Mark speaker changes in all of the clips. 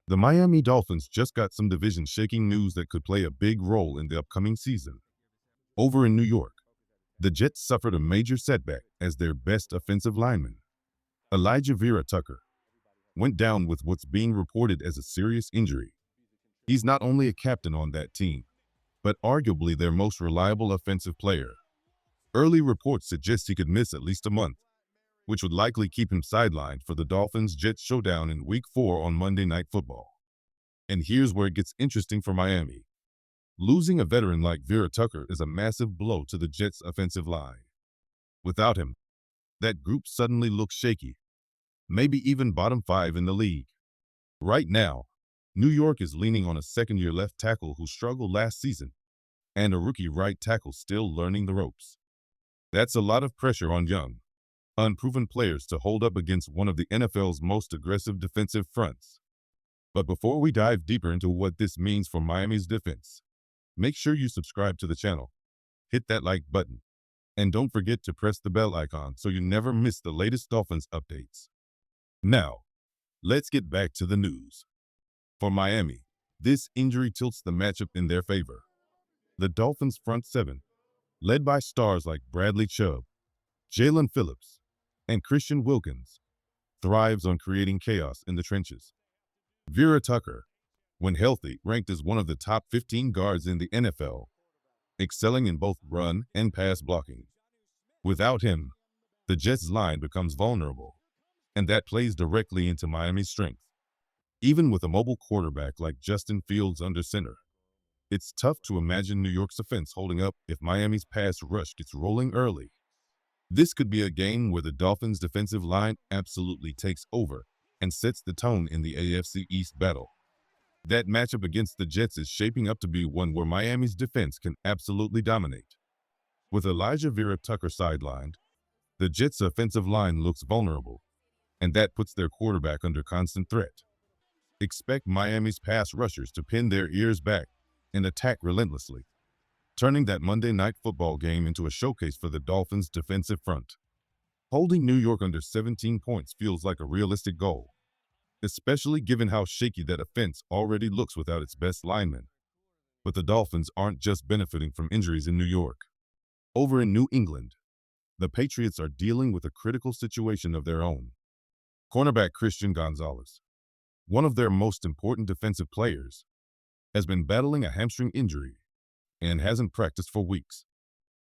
Speaker 1: The Miami Dolphins just got some division-shaking news that could play a big role in the upcoming season. Over in New York, the Jets suffered a major setback as their best offensive lineman, Elijah Vera-Tucker, went down with what's being reported as a serious injury. He's not only a captain on that team, but arguably their most reliable offensive player. Early reports suggest he could miss at least a month, which would likely keep him sidelined for the Dolphins-Jets showdown in Week 4 on Monday Night Football. And here's where it gets interesting for Miami. Losing a veteran like Vera-Tucker is a massive blow to the Jets' offensive line. Without him, that group suddenly looks shaky, maybe even bottom 5 in the league. Right now, New York is leaning on a second-year left tackle who struggled last season, and a rookie right tackle still learning the ropes. That's a lot of pressure on young, unproven players to hold up against one of the NFL's most aggressive defensive fronts. But before we dive deeper into what this means for Miami's defense, make sure you subscribe to the channel, hit that like button, and don't forget to press the bell icon so you never miss the latest Dolphins updates. Now, let's get back to the news. For Miami, this injury tilts the matchup in their favor. The Dolphins' front seven, led by stars like Bradley Chubb, Jalen Phillips, and Christian Wilkins, thrives on creating chaos in the trenches. Vera-Tucker, when healthy, ranked as one of the top 15 guards in the NFL, excelling in both run and pass blocking. Without him, the Jets' line becomes vulnerable, and that plays directly into Miami's strength. Even with a mobile quarterback like Justin Fields under center, it's tough to imagine New York's offense holding up if Miami's pass rush gets rolling early. This could be a game where the Dolphins' defensive line absolutely takes over and sets the tone in the AFC East battle. That matchup against the Jets is shaping up to be one where Miami's defense can absolutely dominate. With Elijah Vera-Tucker sidelined, the Jets' offensive line looks vulnerable, and that puts their quarterback under constant threat. Expect Miami's pass rushers to pin their ears back and attack relentlessly, turning that Monday Night Football game into a showcase for the Dolphins' defensive front. Holding New York under 17 points feels like a realistic goal, especially given how shaky that offense already looks without its best linemen. But the Dolphins aren't just benefiting from injuries in New York. Over in New England, the Patriots are dealing with a critical situation of their own. Cornerback Christian Gonzalez, one of their most important defensive players, has been battling a hamstring injury and hasn't practiced for weeks.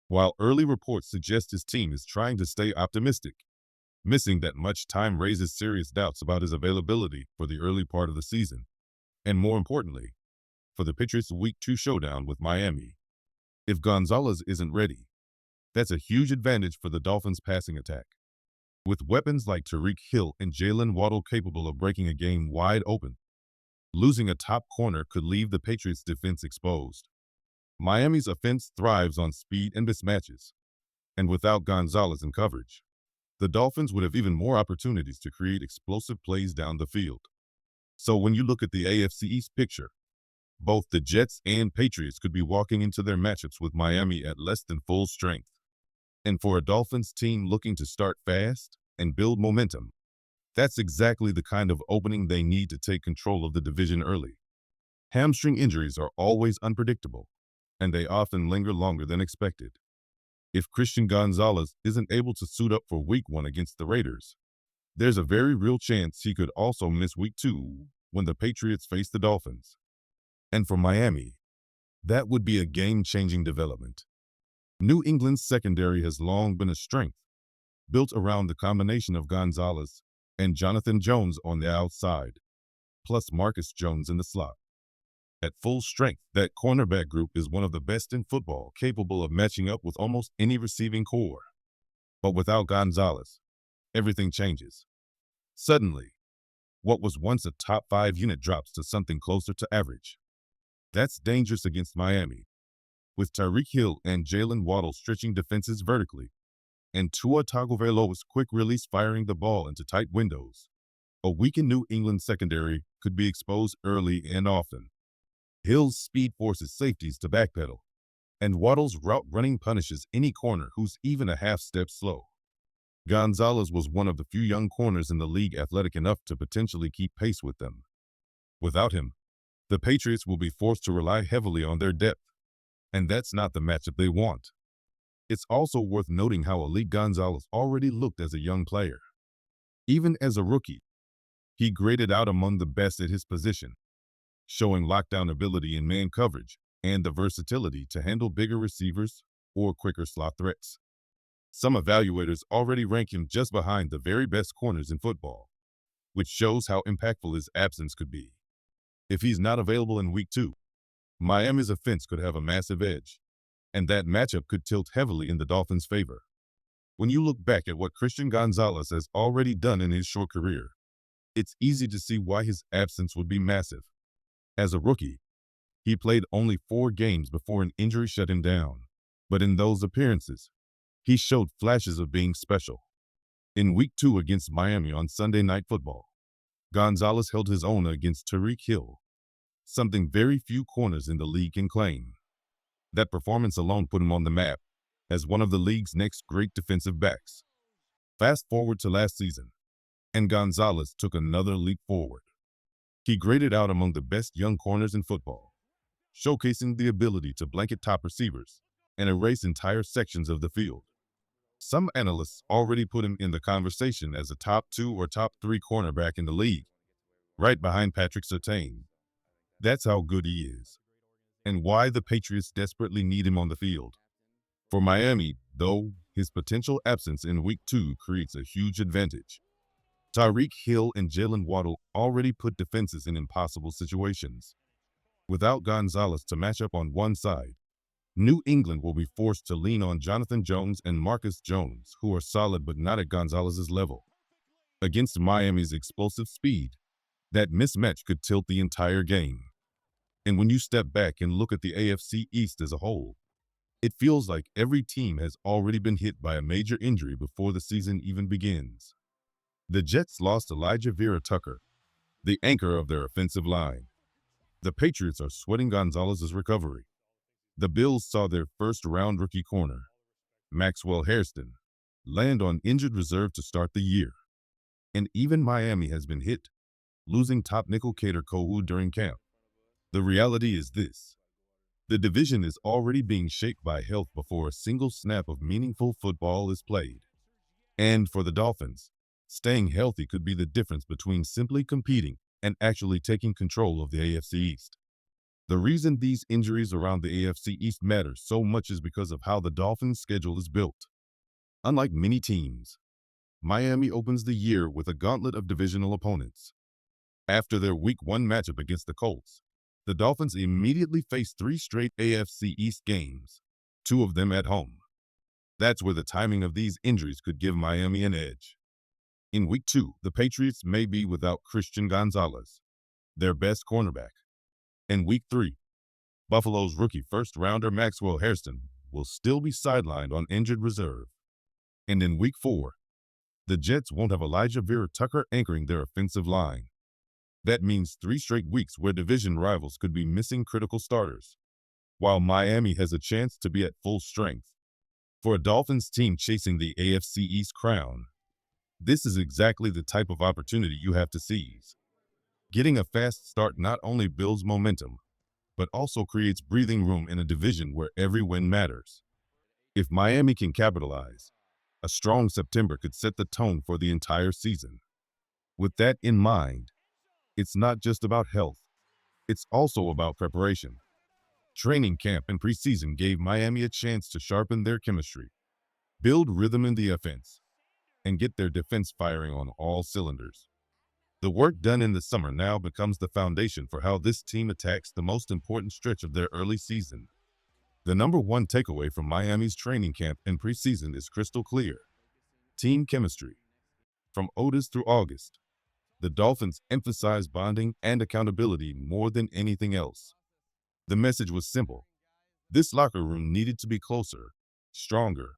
Speaker 1: While early reports suggest his team is trying to stay optimistic, missing that much time raises serious doubts about his availability for the early part of the season, and more importantly, for the Patriots' Week 2 showdown with Miami. If Gonzalez isn't ready, that's a huge advantage for the Dolphins' passing attack. With weapons like Tyreek Hill and Jaylen Waddle capable of breaking a game wide open, losing a top corner could leave the Patriots' defense exposed. Miami's offense thrives on speed and mismatches, and without Gonzalez in coverage, the Dolphins would have even more opportunities to create explosive plays down the field. So when you look at the AFC East picture, both the Jets and Patriots could be walking into their matchups with Miami at less than full strength. And for a Dolphins team looking to start fast and build momentum, that's exactly the kind of opening they need to take control of the division early. Hamstring injuries are always unpredictable, and they often linger longer than expected. If Christian Gonzalez isn't able to suit up for Week 1 against the Raiders, there's a very real chance he could also miss Week 2 when the Patriots face the Dolphins. And for Miami, that would be a game-changing development. New England's secondary has long been a strength, built around the combination of Gonzalez and Jonathan Jones on the outside, plus Marcus Jones in the slot. At full strength, that cornerback group is one of the best in football, capable of matching up with almost any receiving core. But without Gonzalez, everything changes. Suddenly, what was once a top 5 unit drops to something closer to average. That's dangerous against Miami, with Tyreek Hill and Jaylen Waddle stretching defenses vertically, and Tua Tagovailoa's quick release firing the ball into tight windows. A weakened New England secondary could be exposed early and often. Hill's speed forces safeties to backpedal, and Waddle's route running punishes any corner who's even a half step slow. Gonzalez was one of the few young corners in the league athletic enough to potentially keep pace with them. Without him, the Patriots will be forced to rely heavily on their depth, and that's not the matchup they want. It's also worth noting how elite Gonzalez already looked as a young player. Even as a rookie, he graded out among the best at his position, showing lockdown ability in man coverage and the versatility to handle bigger receivers or quicker slot threats. Some evaluators already rank him just behind the very best corners in football, which shows how impactful his absence could be. If he's not available in Week 2, Miami's offense could have a massive edge, and that matchup could tilt heavily in the Dolphins' favor. When you look back at what Christian Gonzalez has already done in his short career, it's easy to see why his absence would be massive. As a rookie, he played only 4 games before an injury shut him down, but in those appearances, he showed flashes of being special. In Week 2 against Miami on Sunday Night Football, Gonzalez held his own against Tyreek Hill, something very few corners in the league can claim. That performance alone put him on the map as one of the league's next great defensive backs. Fast forward to last season, and Gonzalez took another leap forward. He graded out among the best young corners in football, showcasing the ability to blanket top receivers and erase entire sections of the field. Some analysts already put him in the conversation as a top 2 or top 3 cornerback in the league, right behind Patrick Surtain. That's how good he is, and why the Patriots desperately need him on the field. For Miami, though, his potential absence in Week 2 creates a huge advantage. Tyreek Hill and Jaylen Waddle already put defenses in impossible situations. Without Gonzalez to match up on one side, New England will be forced to lean on Jonathan Jones and Marcus Jones, who are solid but not at Gonzalez's level. Against Miami's explosive speed, that mismatch could tilt the entire game. And when you step back and look at the AFC East as a whole, it feels like every team has already been hit by a major injury before the season even begins. The Jets lost Elijah Vera-Tucker, the anchor of their offensive line. The Patriots are sweating Gonzalez's recovery. The Bills saw their first-round rookie corner, Maxwell Hairston, land on injured reserve to start the year. And even Miami has been hit, losing top nickel Kader Kohou during camp. The reality is this: the division is already being shaped by health before a single snap of meaningful football is played. And for the Dolphins, staying healthy could be the difference between simply competing and actually taking control of the AFC East. The reason these injuries around the AFC East matter so much is because of how the Dolphins' schedule is built. Unlike many teams, Miami opens the year with a gauntlet of divisional opponents. After their Week 1 matchup against the Colts, the Dolphins immediately face 3 straight AFC East games, 2 of them at home. That's where the timing of these injuries could give Miami an edge. In Week 2, the Patriots may be without Christian Gonzalez, their best cornerback. In Week 3, Buffalo's rookie first-rounder Maxwell Hairston will still be sidelined on injured reserve. And in Week 4, the Jets won't have Elijah Vera-Tucker anchoring their offensive line. That means 3 straight weeks where division rivals could be missing critical starters, while Miami has a chance to be at full strength. For a Dolphins team chasing the AFC East crown, this is exactly the type of opportunity you have to seize. Getting a fast start not only builds momentum, but also creates breathing room in a division where every win matters. If Miami can capitalize, a strong September could set the tone for the entire season. With that in mind, it's not just about health, it's also about preparation. Training camp and preseason gave Miami a chance to sharpen their chemistry, build rhythm in the offense, and get their defense firing on all cylinders. The work done in the summer now becomes the foundation for how this team attacks the most important stretch of their early season. The number one takeaway from Miami's training camp and preseason is crystal clear: team chemistry. From Otis through August, the Dolphins emphasized bonding and accountability more than anything else. The message was simple: this locker room needed to be closer, stronger,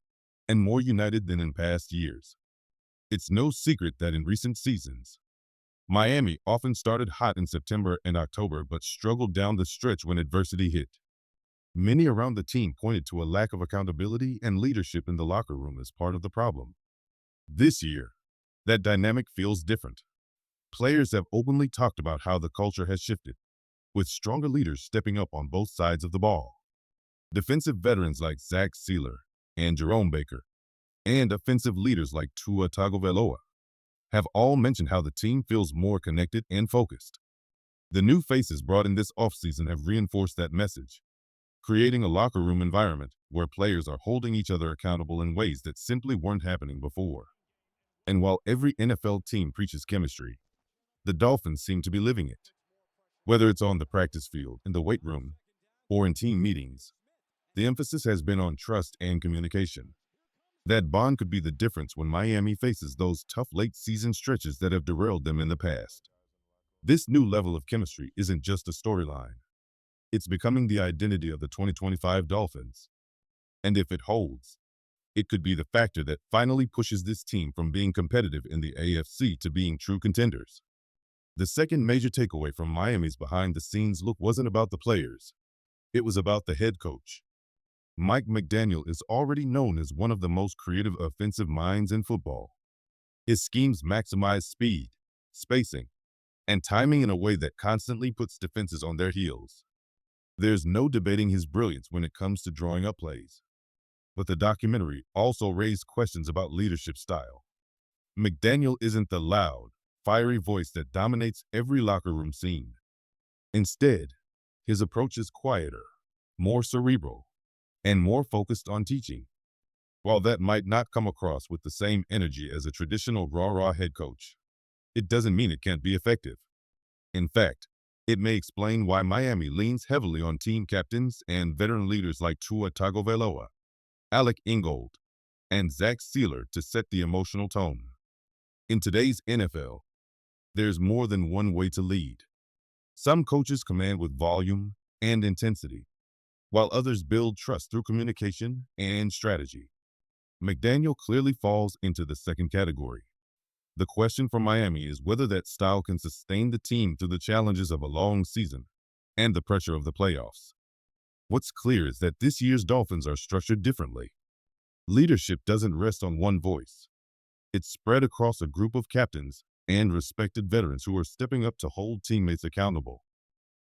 Speaker 1: and more united than in past years. It's no secret that in recent seasons, Miami often started hot in September and October but struggled down the stretch when adversity hit. Many around the team pointed to a lack of accountability and leadership in the locker room as part of the problem. This year, that dynamic feels different. Players have openly talked about how the culture has shifted, with stronger leaders stepping up on both sides of the ball. Defensive veterans like Zach Sealer and Jerome Baker, and offensive leaders like Tua Tagovailoa have all mentioned how the team feels more connected and focused. The new faces brought in this offseason have reinforced that message, creating a locker room environment where players are holding each other accountable in ways that simply weren't happening before. And while every NFL team preaches chemistry, the Dolphins seem to be living it. Whether it's on the practice field, in the weight room, or in team meetings, the emphasis has been on trust and communication. That bond could be the difference when Miami faces those tough late-season stretches that have derailed them in the past. This new level of chemistry isn't just a storyline. It's becoming the identity of the 2025 Dolphins. And if it holds, it could be the factor that finally pushes this team from being competitive in the AFC to being true contenders. The second major takeaway from Miami's behind-the-scenes look wasn't about the players. It was about the head coach. Mike McDaniel is already known as one of the most creative offensive minds in football. His schemes maximize speed, spacing, and timing in a way that constantly puts defenses on their heels. There's no debating his brilliance when it comes to drawing up plays. But the documentary also raised questions about leadership style. McDaniel isn't the loud, fiery voice that dominates every locker room scene. Instead, his approach is quieter, more cerebral, and more focused on teaching. While that might not come across with the same energy as a traditional rah-rah head coach, it doesn't mean it can't be effective. In fact, it may explain why Miami leans heavily on team captains and veteran leaders like Tua Tagovailoa, Alec Ingold, and Zach Sealer to set the emotional tone. In today's NFL, there's more than one way to lead. Some coaches command with volume and intensity, while others build trust through communication and strategy. McDaniel clearly falls into the second category. The question for Miami is whether that style can sustain the team through the challenges of a long season and the pressure of the playoffs. What's clear is that this year's Dolphins are structured differently. Leadership doesn't rest on one voice. It's spread across a group of captains and respected veterans who are stepping up to hold teammates accountable.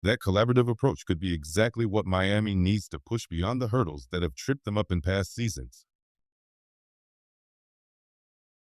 Speaker 1: That collaborative approach could be exactly what Miami needs to push beyond the hurdles that have tripped them up in past seasons.